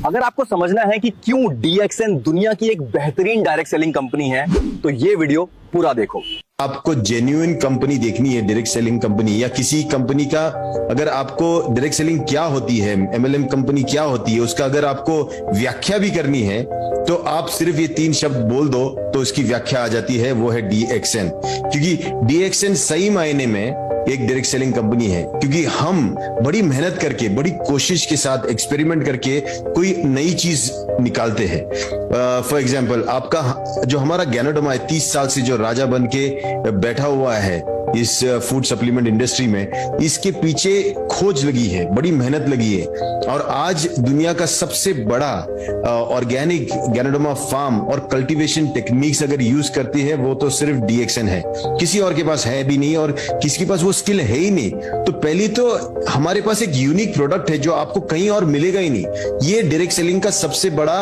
अगर आपको समझना है कि क्यों डीएक्सएन दुनिया की एक बेहतरीन डायरेक्ट सेलिंग कंपनी है तो ये वीडियो पूरा देखो। आपको जेन्युइन कंपनी देखनी है, डायरेक्ट सेलिंग कंपनी या किसी कंपनी का, अगर आपको डायरेक्ट सेलिंग क्या होती है, एमएलएम कंपनी क्या होती है, उसका अगर आपको व्याख्या भी करनी है तो आप सिर्फ ये 3 शब्द बोल दो तो उसकी व्याख्या आ जाती है, वो है डीएक्सएन। क्योंकि डीएक्सएन सही मायने में एक डायरेक्ट सेलिंग कंपनी है, क्योंकि हम बड़ी मेहनत करके, बड़ी कोशिश के साथ एक्सपेरिमेंट करके कोई नई चीज निकालते हैं। फॉर एग्जाम्पल, आपका जो हमारा ज्ञानोडर्मा है, 30 साल से जो राजा बन के बैठा हुआ है इस फूड सप्लीमेंट इंडस्ट्री में, इसके पीछे खोज लगी है, बड़ी मेहनत लगी है, और आज दुनिया का सबसे बड़ा ऑर्गेनिक ज्ञानोडर्मा फार्म और कल्टीवेशन टेक्निक्स अगर यूज करती है वो तो सिर्फ डीएक्सएन है। किसी और के पास है भी नहीं और किसी के पास वो स्किल है ही नहीं। तो पहली तो हमारे पास एक यूनिक प्रोडक्ट है जो आपको कहीं और मिलेगा ही नहीं। ये डायरेक्ट सेलिंग का सबसे बड़ा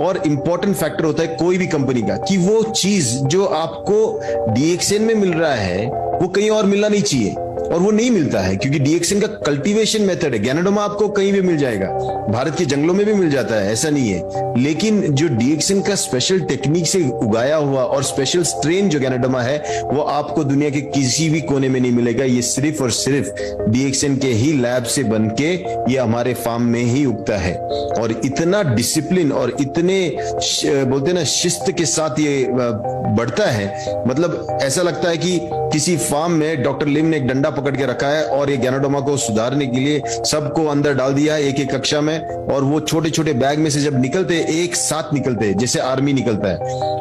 और इंपॉर्टेंट फैक्टर होता है कोई भी कंपनी का, कि वो चीज जो आपको डीएक्सएन में मिल रहा है वो कहीं और मिलना नहीं चाहिए, और वो नहीं मिलता है क्योंकि डीएक्सएन का कल्टीवेशन मेथड है। ज्ञानोडर्मा आपको कहीं भी मिल जाएगा, भारत के जंगलों में भी मिल जाता है, ऐसा नहीं है। लेकिन जो डीएक्सएन का स्पेशल टेक्निक से उगाया हुआ और स्पेशल स्ट्रेन जो ज्ञानोडर्मा है वो आपको दुनिया के किसी भी कोने में नहीं मिलेगा। ये सिर्फ और सिर्फ डीएक्सएन के ही लैब से बन के ये हमारे फार्म में ही उगता है, और इतना डिसिप्लिन और इतने बोलते ना शिस्त के साथ ये बढ़ता है। मतलब ऐसा लगता है कि किसी फार्म में डॉक्टर लिम ने एक डंडा पकड़ के रखा है और ये ज्ञानोडर्मा को सुधारने के लिए सबको अंदर डाल दिया है एक एक कक्षा में, और वो छोटे छोटे बैग में से जब निकलते एक साथ निकलते जैसे आर्मी निकलता है।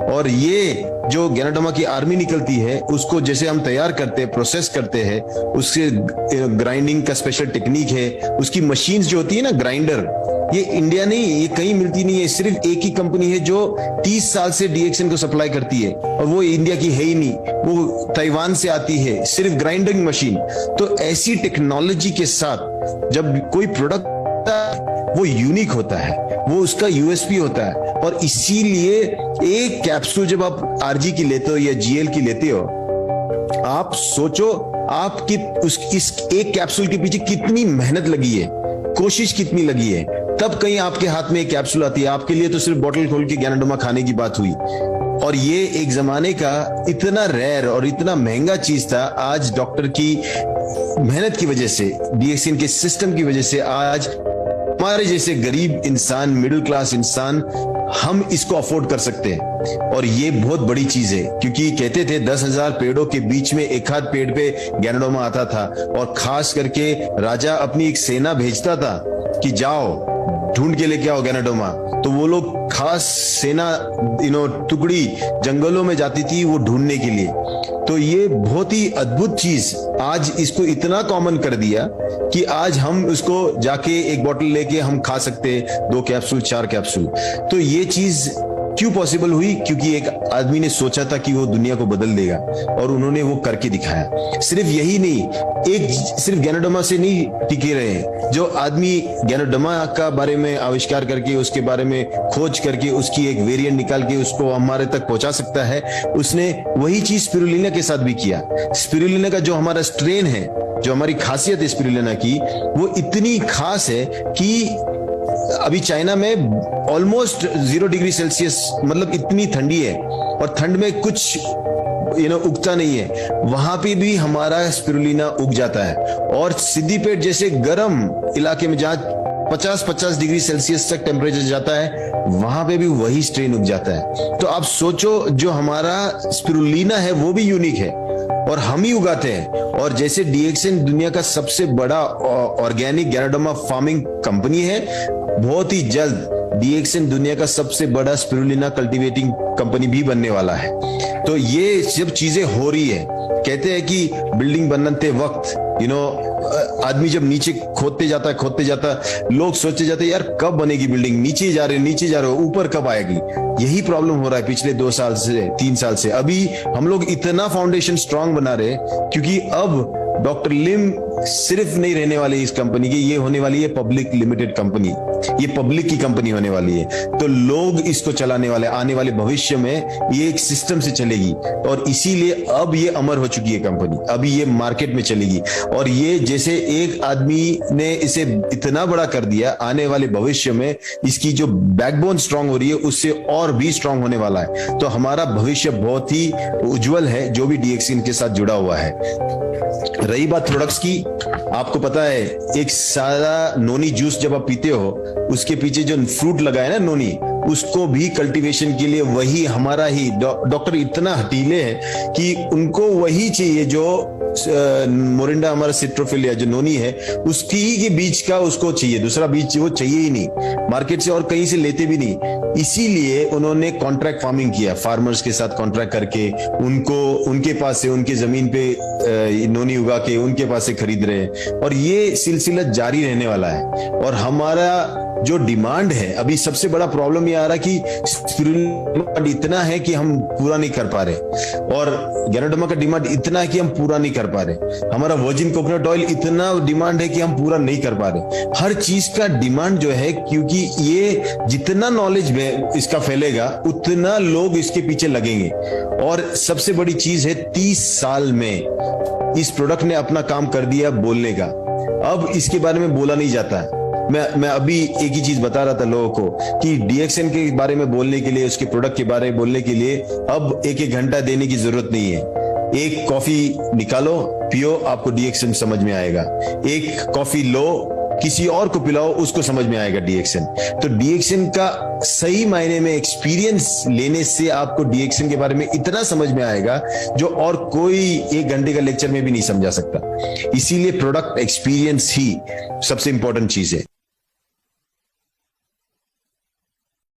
और ये जो ज्ञानोडर्मा की आर्मी निकलती है उसको जैसे हम तैयार करते हैं, प्रोसेस करते हैं, उससे ग्राइंडिंग का स्पेशल टेक्निक है, उसकी मशीन्स जो होती है ना ग्राइंडर, ये इंडिया नहीं, ये कहीं मिलती नहीं है। सिर्फ एक ही कंपनी है जो 30 साल से डीएक्सएन को सप्लाई करती है, और वो इंडिया की है ही नहीं, वो ताइवान से आती है, सिर्फ ग्राइंडिंग मशीन। तो ऐसी टेक्नोलॉजी के साथ जब कोई प्रोडक्ट वो यूनिक होता है, वो उसका यूएसपी होता है, और इसीलिए एक कैप्सूल जब आप आरजी की लेते हो या जीएल की लेते हो, आप सोचो आपकी इस एक कैप्सूल के पीछे कितनी मेहनत लगी है, कोशिश कितनी लगी है, तब कहीं आपके हाथ में एक कैप्सूल आती है। आपके लिए तो सिर्फ बोतल खोल के ज्ञानोडर्मा खाने की बात हुई, और ये एक जमाने का इतना रेयर और इतना महंगा चीज था। आज डॉक्टर की मेहनत की वजह से, डीएक्सएन के सिस्टम की वजह से आज हमारे जैसे गरीब इंसान, मिडिल क्लास इंसान, हम इसको अफोर्ड कर सकते हैं। और ये बहुत बड़ी चीज है, क्योंकि कहते थे 10,000 पेड़ों के बीच में एक आध पेड़ पे ज्ञानोडर्मा आता था, और खास करके राजा अपनी एक सेना भेजता था कि जाओ ढूंढ के लेके आओ ज्ञानोडर्मा। तो वो लोग खास सेना टुकड़ी जंगलों में जाती थी वो ढूंढने के लिए। तो ये बहुत ही अद्भुत चीज आज इसको इतना कॉमन कर दिया कि आज हम उसको जाके एक बोतल लेके हम खा सकते, 2 कैप्सूल 4 कैप्सूल। तो ये चीज क्यों पॉसिबल हुई? क्योंकि एक आदमी ने सोचा था कि वो दुनिया को बदल देगा, और उन्होंने वो करके दिखाया। सिर्फ यही नहीं, एक सिर्फ ज्ञानोडर्मा से नहीं टिके रहे। जो आदमी ज्ञानोडर्मा का बारे में आविष्कार करके, उसके बारे में खोज करके, उसकी एक वेरिएंट निकाल के उसको हमारे तक पहुंचा सकता है, उसने वही चीज स्पिरुलिना के साथ भी किया। स्पिरुलिना का जो हमारा स्ट्रेन है, जो हमारी खासियत है स्पिरुलिना की, वो इतनी खास है कि अभी चाइना में ऑलमोस्ट 0 डिग्री सेल्सियस, मतलब इतनी ठंडी है, और ठंड में कुछ उगता नहीं है, वहां पे भी हमारा स्पिरुलिना उग जाता है। और सिद्दीपेट जैसे गर्म इलाके में जहां 50 डिग्री सेल्सियस तक टेम्परेचर जाता है, वहां पे भी वही स्ट्रेन उग जाता है। तो आप सोचो, जो हमारा स्पिरुलिना है वो भी यूनिक है और हम ही उगाते हैं। और जैसे डीएक्सएन दुनिया का सबसे बड़ा ऑर्गेनिक ज्ञानोडर्मा फार्मिंग कंपनी है, बहुत ही जल्द डीएक्सएन दुनिया का सबसे बड़ा स्पिरुलिना कल्टीवेटिंग कंपनी भी बनने वाला है। तो ये सब चीजें हो रही है। कहते हैं कि बिल्डिंग बनते वक्त आदमी जब नीचे खोदते जाता, लोग सोचते जाते हैं यार कब बनेगी बिल्डिंग, नीचे जा रहे हो, ऊपर कब आएगी। यही प्रॉब्लम हो रहा है पिछले 2 साल से, 3 साल से। अभी हम लोग इतना फाउंडेशन स्ट्रांग बना रहे क्योंकि अब डॉक्टर लिम सिर्फ नहीं रहने वाली इस कंपनी की, ये होने वाली है पब्लिक लिमिटेड कंपनी, ये पब्लिक की कंपनी होने वाली है। तो लोग इसको चलाने वाले, आने वाले भविष्य में ये एक सिस्टम से चलेगी और इसीलिए अब ये अमर हो चुकी है कंपनी, अभी ये मार्केट में चलेगी। और ये जैसे एक आदमी ने इसे इतना बड़ा कर दिया, आने वाले भविष्य में इसकी जो बैकबोन स्ट्रांग हो रही है उससे और भी स्ट्रांग होने वाला है। तो हमारा भविष्य बहुत ही उज्जवल है जो भी डीएक्सिन के साथ जुड़ा हुआ है। रही बात प्रोडक्ट्स की, आपको पता है एक सादा नोनी जूस जब आप पीते हो उसके पीछे जो फ्रूट लगा है ना नोनी, उसको भी कल्टीवेशन के लिए वही हमारा ही डॉक्टर इतना हटीले हैं कि उनको वही चाहिए जो मोरिंडा हमारा सिट्रोफिलिया जो नोनी है उसकी ही के बीज का उसको चाहिए, दूसरा बीज वो चाहिए ही नहीं, मार्केट से और कहीं से लेते भी नहीं। इसीलिए उन्होंने कॉन्ट्रैक्ट फार्मिंग किया, फार्मर्स के साथ कॉन्ट्रैक्ट करके उनको उनके पास से उनके जमीन पे नोनी उगा के उनके पास से खरीद रहे हैं और ये सिलसिला जारी रहने वाला है। और हमारा जो डिमांड है, अभी सबसे बड़ा प्रॉब्लम ये आ रहा कि डिमांड इतना है कि हम पूरा नहीं कर पा रहे और गैनोडर्मा का डिमांड इतना है कि हम पूरा नहीं कर पा रहे, हमारा वर्जिन कोकोनट ऑयल इतना डिमांड है कि हम पूरा नहीं कर पा रहे। हर चीज का डिमांड जो है, क्योंकि ये जितना नॉलेज में इसका फैलेगा उतना लोग इसके पीछे लगेंगे। और सबसे बड़ी चीज है 30 साल में इस प्रोडक्ट ने अपना काम कर दिया बोलने का, अब इसके बारे में बोला नहीं जाता है। मैं अभी एक ही चीज बता रहा था लोगों को कि डीएक्सएन के बारे में बोलने के लिए, उसके प्रोडक्ट के बारे में बोलने के लिए अब एक घंटा देने की जरूरत नहीं है। एक कॉफी निकालो, पियो, आपको डीएक्सएन समझ में आएगा। एक कॉफी लो, किसी और को पिलाओ, उसको समझ में आएगा डीएक्सएन। तो डीएक्सएन का सही मायने में एक्सपीरियंस लेने से आपको डीएक्सएन के बारे में इतना समझ में आएगा जो और कोई 1 घंटे का लेक्चर में भी नहीं समझा सकता। इसीलिए प्रोडक्ट एक्सपीरियंस ही सबसे इंपॉर्टेंट चीज है।